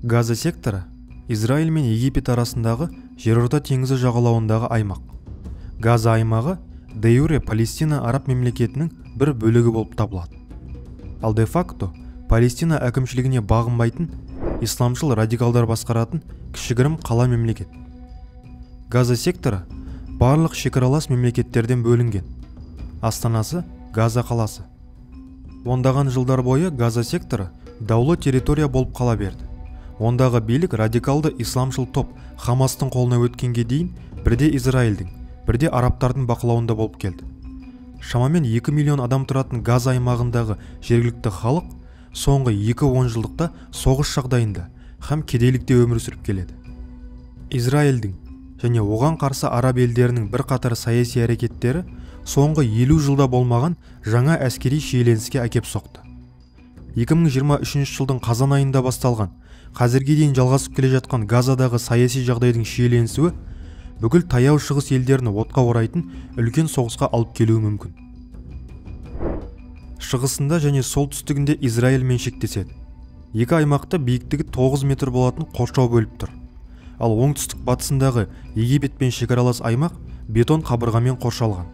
Газа секторы Израиль мен Египет арасындағы жерорта теңізі жағалауындағы аймақ. Газа аймағы де-юре Палестина араб мемлекетінің бір бөлігі болып табылады. Ал де-факто Палестина әкімшілігіне бағынбайтын исламшыл радикалдар басқаратын кішігірім қала мемлекет. Газа секторы барлық шекаралас мемлекеттерден бөлінген. Астанасы Газа қаласы. Ондаған жылдар бойы Газа секторы даулы территория болып қала берді. Ондағы билік радикалды исламшыл топ Хамастың қолына өткенге дейін бірде Израильдің, бірде арабтардың бақылауында болып келді. Шамамен 2 миллион адам тұратын Газа аймағындағы жергілікті халық соңғы 2 жылдықта соғыс жағдайында һәм кедейлікте өмір сүріп келеді. Израильдің және оған қарсы араб елдерінің бірқатар саяси әрекеттері соңғы 50 жылда болмаған жаңа әскери шиеленіске әкеп соқты. 2023 жылдың қазан айында басталған, қазірге дейін жалғасып келе жатқан Газадағы саяси жағдайдың шиеленісуі бүкіл таяу шығыс елдерін отқа орайтын үлкен соғысқа алып келуі мүмкін. Шығысында және солтүстігінде Израильмен шектеседі. Екі аймақта биіктігі 9 метр болатын қоршау бөліп тұр. Ал оңтүстік батысындағы Египетпен шекаралас аймақ бетон қабырғамен қоршалған.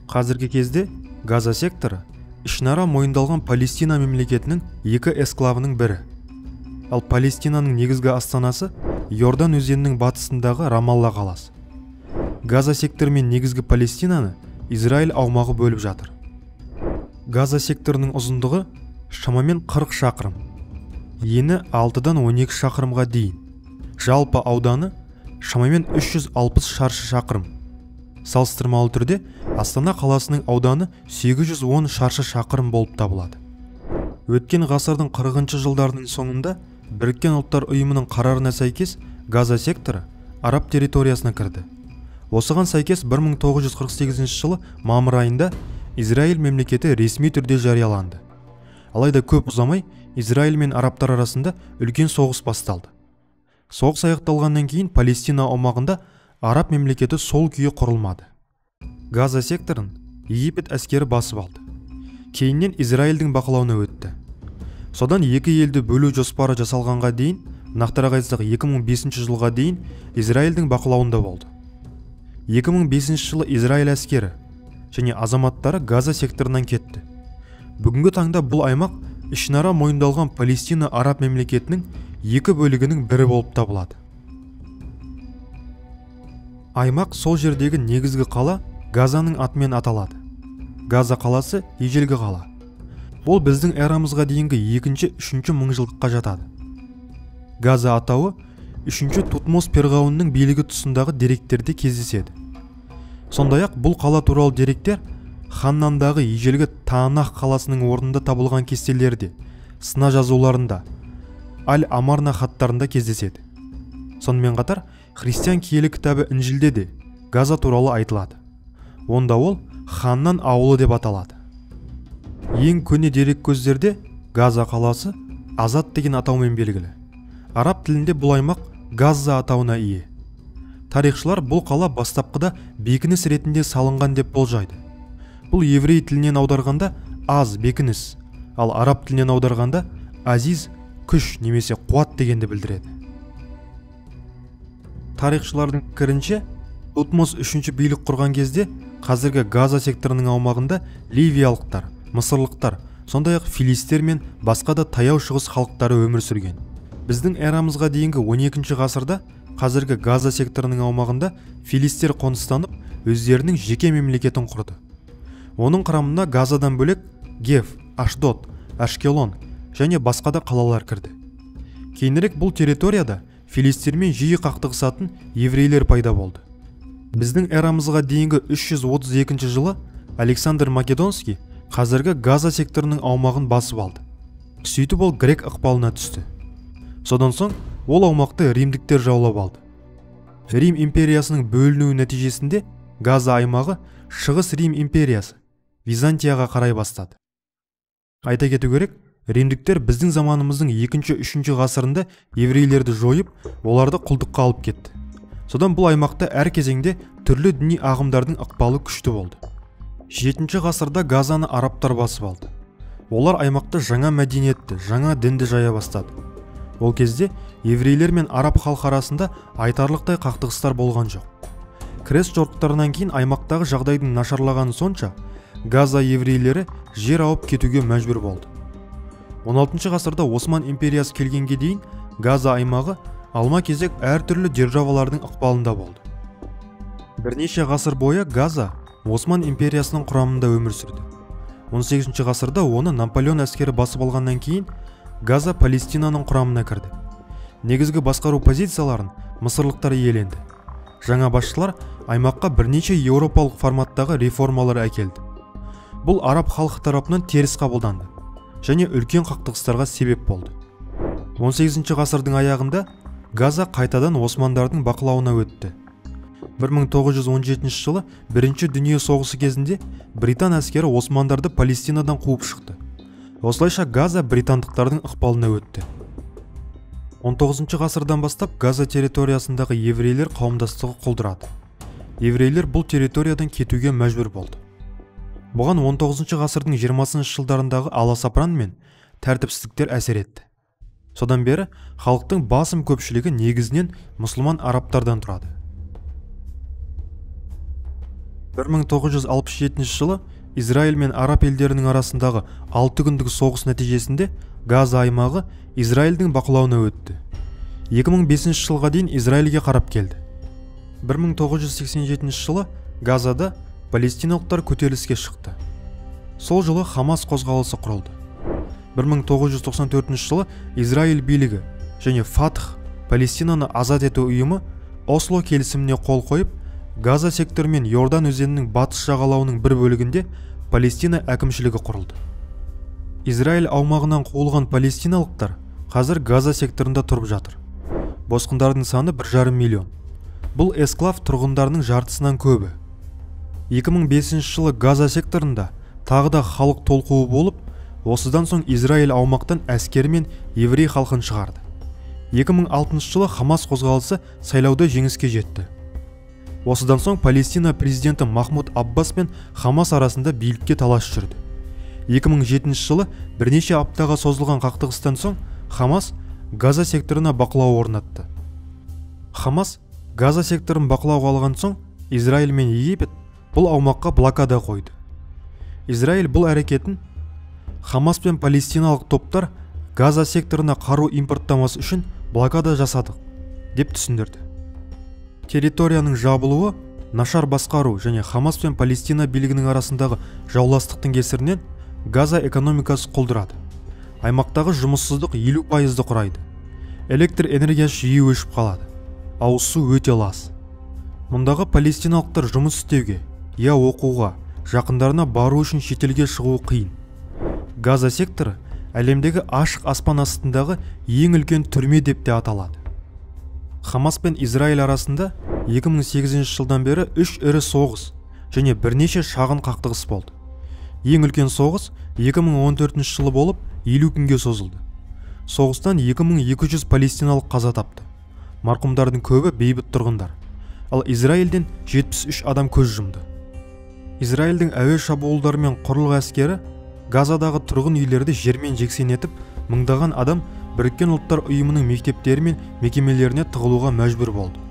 Қазіргі кезде Газа секторы ішінара мойындалған Палестина мемлекетінің екі эсклавының бірі. Ал Палестинаның негізгі астанасы Йордан өзенінің батысындағы Рамалла қаласы. Газа секторы мен негізгі Палестинаны Израиль аумағы бөліп жатыр. Газа секторының ұзындығы шамамен 40 шақырым. Ені 6-дан 12 шақырымға дейін. Жалпы ауданы шамамен 360 шаршы шақырым. Салыстырмалы түрде Астана қаласының ауданы 810 шаршы шақырым болып табылады. Өткен ғасырдың 40 жылдарының соңында Біріккен ұлттар ұйымының қарарына сәйкес Газа секторы араб территориясына кірді. Осыған сәйкес 1948 жылы мамыр айында Израиль мемлекеті ресми түрде жарияланды. Алайда көп ұзамай Израиль мен арабтар арасында үлкен соғыс басталды. Соғыс аяқталғаннан кейін Палестина аумағында араб мемлекеті сол күйі құрылмады. Газа секторын Египет әскері басып алды. Кейіннен Израильдің бақылауына өтті. Содан екі елді бөлу жоспары жасалғанға дейін, нақтырақ айтсақ 2005 жылға дейін Израильдің бақылауында болды. 2005 жылы Израиль әскері және азаматтары Газа секторынан кетті. Бүгінгі таңда бұл аймақ ішінара мойындалған Палестина араб мемлекетінің екі бөлігінің бірі болып табылады. Аймақ сол жердегі негізгі қала Газаның атымен аталады. Газа қаласы ежелгі қала. Ол біздің эрамызға дейінгі 2-3 мыңжылдыққа жатады. Газа атауы 3 Тутмос перғауынның билігі тұсындағы деректерде кездеседі. Сондай-ақ бұл қала туралы деректер Ханнандағы ежелгі Таанах қаласының орнында табылған кестелерде, сына жазуларында, Аль-Амарна хаттарында кездеседі. Сонымен қатар христиан киелі кітабы Інжілде де Газа туралы айтылады. Онда ол Ханнан ауылы деп аталады. Ең көне дерек көздерде Газа қаласы Азат деген атаумен белгілі. Араб тілінде бұл аймақ Газа атауына ие. Тарихшылар бұл қала бастапқыда бекініс ретінде салынған деп болжайды. Бұл еврей тілінен аударғанда аз бекініс, ал араб тілінен аударғанда азиз күш немесе қуат дегенді білдіреді. Тарихшылардың пікірінше Тутмос 3 билік құрған кезде қазіргі Газа секторының аумағында ливиялықтар, мысырлықтар, сондай-ақ филистер мен басқа да таяу шығыс халықтары өмір сүрген. Біздің эрамызға дейінгі 12 ғасырда қазіргі Газа секторының аумағында филистер қоныстанып, өздерінің жеке мемлекетін құрды. Оның құрамына Газадан бөлек Геф, Ашдод, Ашкелон және басқа да қалалар кірді. Кейінірек бұл территорияда филистермен жиі қақтығысатын еврейлер пайда болды. Біздің эрамызға дейінгі 332 жылы Александр Македонский қазіргі Газа секторының аумағын басып алды. Сөйтіп ол грек ықпалына түсті. Содан соң ол аумақты римдіктер жаулап алды. Рим империясының бөлінуі нәтижесінде Газа аймағы Шығыс Рим империясы Византияға қарай бастады. Айта кету керек, римдіктер біздің заманымыздың 2-3 ғасырында еврейлерді жойып, оларды құлдыққа алып кетті. Содан бұл аймақта әр кезеңде түрлі діни ағымдардың ықпалы күшті болды. 7 ғасырда Газаны арабтар басып алды. Олар аймақта жаңа мәдениетті, жаңа дінді жая бастады. Ол кезде еврейлер мен араб халқы арасында айтарлықтай қақтығыстар болған жоқ. Крест жорықтарынан кейін аймақтағы жағдайдың нашарлағаны сонша, Газа еврейлері жер ауып кетуге мәжбүр болды. 16 ғасырда Осман империясы келгенге дейін Газа аймағы алма-кезек әртүрлі державалардың ықпалында болды. Бірнеше ғасыр бойы Газа Осман империясының құрамында өмір сүрді. 18 ғасырда оны Наполеон әскері басып алғаннан кейін Газа Палестинаның құрамына кірді. Негізгі басқару позицияларын мысырлықтар иеленді. Жаңа басшылар аймаққа бірнеше еуропалық форматтағы реформалар әкелді. Бұл араб халқы тарапынан теріс қабылданды және үлкен қақтығыстарға себеп болды. 18 ғасырдың аяғында Газа қайтадан османдардың бақылауына өтті. 1917 жылы Бірінші дүние соғысы кезінде Британ әскері османдарды Палестинадан қуып шықты. Осылайша Газа британдықтардың ықпалына өтті. 19 ғасырдан бастап Газа территориясындағы еврейлер қауымдастығы құлдырады. Еврейлер бұл территориядан кетуге мәжбүр болды. Бұған 19 ғасырдың 20 жылдарындағы аласапыран мен тәртіпсіздіктер әсер етті. Содан бері халықтың басым көпшілігі негізінен мұсылман арабтардан тұрады. 1967 жылы Израиль мен араб елдерінің арасындағы 6 күндік соғыс нәтижесінде Газа аймағы Израильдің бақылауына өтті. 2005 жылға дейін Израильге қарап келді. 1987 жылы Газада палестиналықтар көтеріліске шықты. Сол жылы Хамас қозғалысы құрылды. 1994 жылы Израиль билігі және Фатх Палестинаны азат ету ұйымы Осло келісіміне қол қойып, Газа секторы мен Йордан өзенінің батыс жағалауының бір бөлігінде Палестина әкімшілігі құрылды. Израиль аумағынан қуылған палестиналықтар қазір Газа секторында тұрып жатыр. Босқындардың саны 1,5 миллион. Бұл эсклав тұрғындарының жартысынан көбі. 2005 жылы Газа секторында тағы да халық толқуы болып, осыдан соң Израиль аумақтан әскері мен еврей халқын шығарды. 2006 жылы Хамас қозғалысы сайлауда жеңіске жетті. Осыдан соң Палестина президенті Махмуд Аббас пен Хамас арасында билікке талас жүрді. 2007 жылы бірнеше аптаға созылған қақтығыстан соң Хамас Газа секторына бақылау орнатты. Хамас Газа секторын бақылауға алған соң Израиль мен Египет бұл аумаққа блокада қойды. Израиль бұл әрекетін Хамас пен палестиналық топтар Газа секторына қару импорттамасы үшін блокада жасадық деп түсіндірді. Территорияның жабылуы, нашар басқару және Хамас пен Палестина билігінің арасындағы жауластықтың кесірінен Газа экономикасы құлдырады. Аймақтағы жұмыссыздық 50% құрайды. Электр энергиясы жиі өшіп қалады. Ауыз су өте лас. Мұндағы палестиналықтар жұмыс істеуге, я оқуға, жақындарына бару үшін шетелге шығуы қиын. Газа секторы әлемдегі ашық аспан астындағы ең үлкен түрме деп те аталады. Хамас пен Израиль арасында 2008 жылдан бері 3 ірі соғыс және бірнеше шағын қақтығыс болды. Ең үлкен соғыс 2014 жылы болып 50 күнге созылды. Соғыстан 2200 палестиналық қаза тапты. Марқұмдардың көбі бейбіт тұрғындар. Ал Израильден 73 адам көз жұмды. Израильдің әуе шабуылдары мен құрлық әскері Газадағы тұрғын үйлерді жермен жексен етіп, мыңдаған адам Біріккен ұлттар ұйымының мектептері мен мекемелеріне тығылуға мәжбүр болды.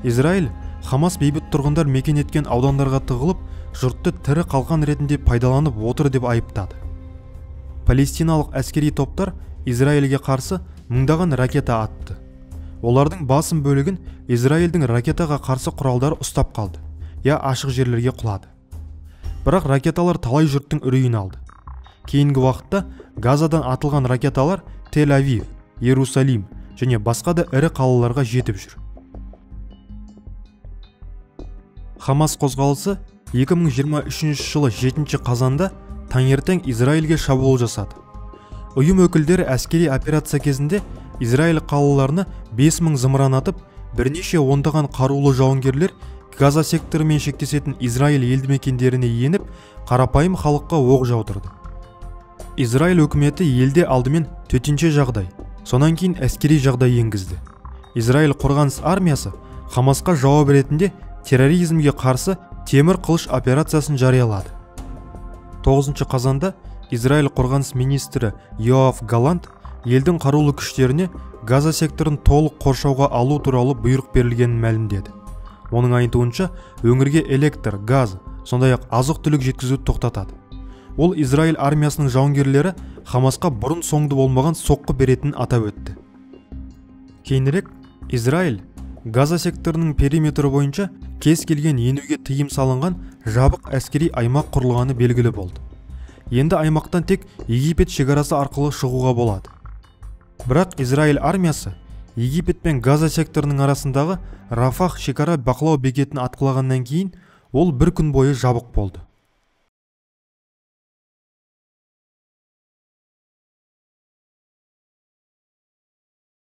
Израиль Хамас бейбіт тұрғындар мекен еткен аудандарға тығылып, жұртты тірі қалған ретінде пайдаланып отыр деп айыптады. Палестиналық әскери топтар Израильге қарсы мыңдаған ракета атты. Олардың басым бөлігін Израильдің ракетаға қарсы құралдары ұстап қалды, я ашық жерлерге құлады. Бірақ ракеталар талай жұрттың үрейін алды. Кейінгі уақытта Газадан атылған ракеталар Тель-Авив, Иерусалим және басқа да ірі қалаларға жетіп жүр. Хамас қозғалысы 2023 жылы 7 қазанда таңертең Израильге шабуыл жасады. Ұйым өкілдері әскери операция кезінде Израиль қалаларына 5000 зымыран атып, бірнеше ондаған қарулы жауынгерлер Газа секторымен шектесетін Израиль елді мекендеріне еніп, қарапайым халыққа оқ жаудырды. Израиль өкіметі елде алдымен төтенше жағдай, сонан кейін әскери жағдай енгізді. Израиль қорғаныс армиясы Хамасқа жауап ретінде терроризмге қарсы темір қылыш операциясын жариялады. 9 қазанда Израиль қорғаныс министрі Йоав Галант елдің қарулы күштеріне Газа секторын толық қоршауға алу туралы бұйрық берілгенін мәлімдеді. Оның айтуынша, өңірге электр, газ, сондай-ақ азық-түлік жеткізуді тоқтатады. Ол Израиль армиясының жауынгерлері Хамасқа бұрын соңды болмаған соққы беретінін атап өтті. Кейінірек, Израиль Газа секторының периметрі бойынша кез келген енуге тыйым салынған жабық әскери аймақ құрылғаны белгілі болды. Енді аймақтан тек Египет шекарасы арқылы шығуға болады. Бірақ Израиль армиясы Египет пен Газа секторының арасындағы Рафах шекара бақылау бекетін атқылағаннан кейін ол бір күн бойы жабық болды.